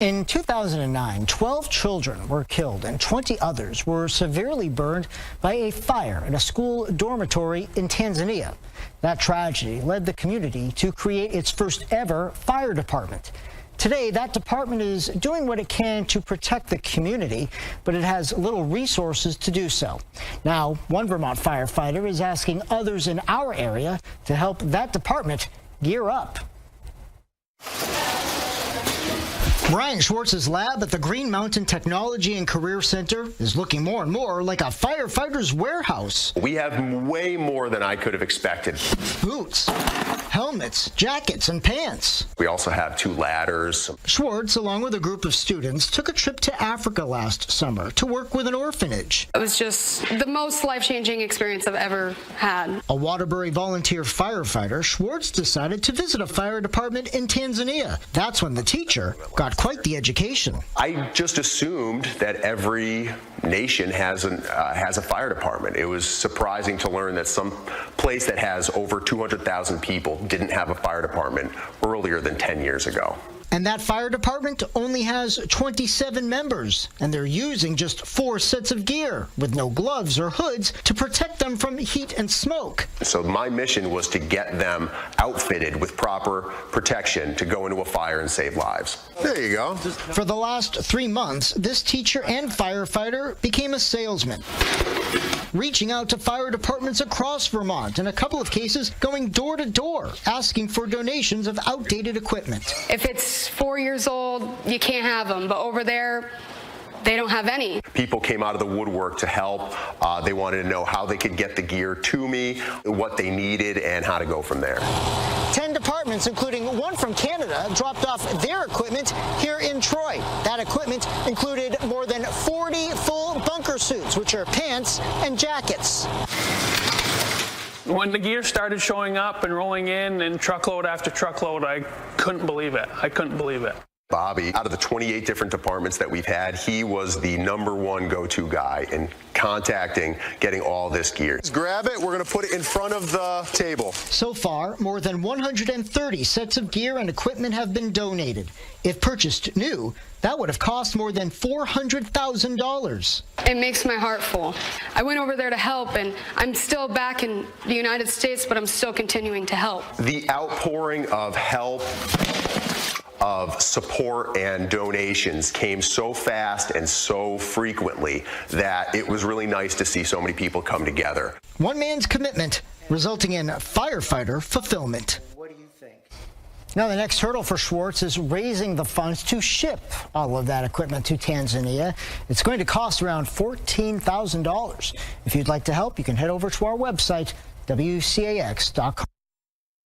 In 2009, 12 children were killed and 20 others were severely burned by a fire in a school dormitory in Tanzania. That tragedy led the community to create its first ever fire department. Today, that department is doing what it can to protect the community, but it has little resources to do so. Now, one Vermont firefighter is asking others in our area to help that department gear up. Brian Schwartz's lab at the Green Mountain Technology and Career Center is looking more and more like a firefighter's warehouse. We have way more than I could have expected. Boots, helmets, jackets, and pants. We also have 2 ladders. Schwartz, along with a group of students, took a trip to Africa last summer to work with an orphanage. It was just the most life-changing experience I've ever had. A Waterbury volunteer firefighter, Schwartz decided to visit a fire department in Tanzania. That's when the teacher got quite the education. I just assumed that every nation has a fire department. It was surprising to learn that some place that has over 200,000 people didn't have a fire department earlier than 10 years ago. And that fire department only has 27 members, and they're using just 4 sets of gear with no gloves or hoods to protect them from heat and smoke. So my mission was to get them outfitted with proper protection to go into a fire and save lives. There you go. For the last 3 months, this teacher and firefighter became a salesman, reaching out to fire departments across Vermont, in a couple of cases going door to door, asking for donations of outdated equipment. If it's 4 years old, you can't have them, but over there, they don't have any. People came out of the woodwork to help. They wanted to know how they could get the gear to me, what they needed, and how to go from there. 10 departments, including one from Canada, dropped off their equipment here in Troy. That equipment included more than 40 full bunker suits, which are pants and jackets. When the gear started showing up and rolling in truckload after truckload, I couldn't believe it. I couldn't believe it. Bobby, out of the 28 different departments that we've had, he was the #1 go-to guy in contacting, getting all this gear. Let's grab it. We're going to put it in front of the table. So far, more than 130 sets of gear and equipment have been donated. If purchased new, that would have cost more than $400,000. It makes my heart full. I went over there to help, and I'm still back in the United States, but I'm still continuing to help. The outpouring of help, of support and donations came so fast and so frequently that it was really nice to see so many people come together. One man's commitment resulting in firefighter fulfillment. What do you think? Now, the next hurdle for Schwartz is raising the funds to ship all of that equipment to Tanzania. It's going to cost around $14,000. If you'd like to help, you can head over to our website, WCAX.com.